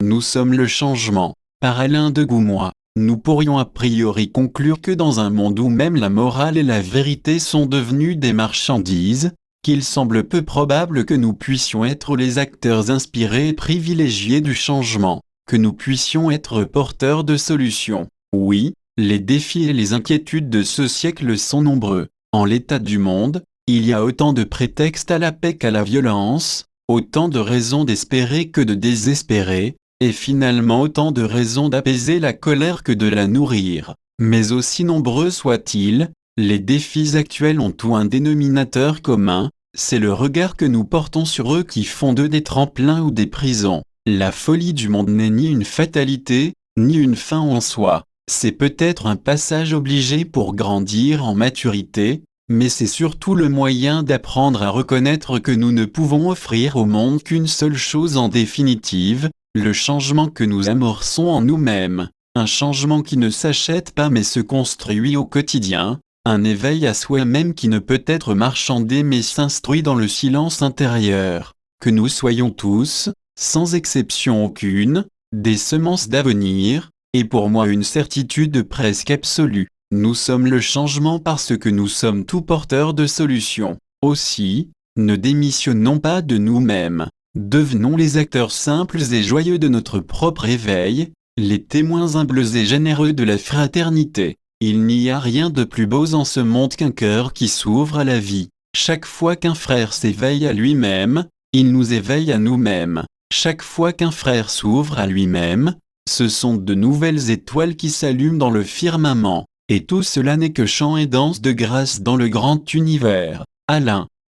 Nous sommes le changement. Par Alain de Goumois, nous pourrions a priori conclure que dans un monde où même la morale et la vérité sont devenues des marchandises, qu'il semble peu probable que nous puissions être les acteurs inspirés et privilégiés du changement, que nous puissions être porteurs de solutions. Oui, les défis et les inquiétudes de ce siècle sont nombreux. En l'état du monde, il y a autant de prétextes à la paix qu'à la violence, autant de raisons d'espérer que de désespérer, et finalement autant de raisons d'apaiser la colère que de la nourrir. Mais aussi nombreux soient-ils, les défis actuels ont tout un dénominateur commun, c'est le regard que nous portons sur eux qui font d'eux des tremplins ou des prisons. La folie du monde n'est ni une fatalité, ni une fin en soi. C'est peut-être un passage obligé pour grandir en maturité, mais c'est surtout le moyen d'apprendre à reconnaître que nous ne pouvons offrir au monde qu'une seule chose en définitive, le changement que nous amorçons en nous-mêmes, un changement qui ne s'achète pas mais se construit au quotidien, un éveil à soi-même qui ne peut être marchandé mais s'instruit dans le silence intérieur, que nous soyons tous, sans exception aucune, des semences d'avenir, et pour moi une certitude presque absolue. Nous sommes le changement parce que nous sommes tous porteurs de solutions. Aussi, ne démissionnons pas de nous-mêmes. Devenons les acteurs simples et joyeux de notre propre éveil, les témoins humbles et généreux de la fraternité. Il n'y a rien de plus beau en ce monde qu'un cœur qui s'ouvre à la vie. Chaque fois qu'un frère s'éveille à lui-même, il nous éveille à nous-mêmes. Chaque fois qu'un frère s'ouvre à lui-même, ce sont de nouvelles étoiles qui s'allument dans le firmament. Et tout cela n'est que chant et danse de grâce dans le grand univers. Alain.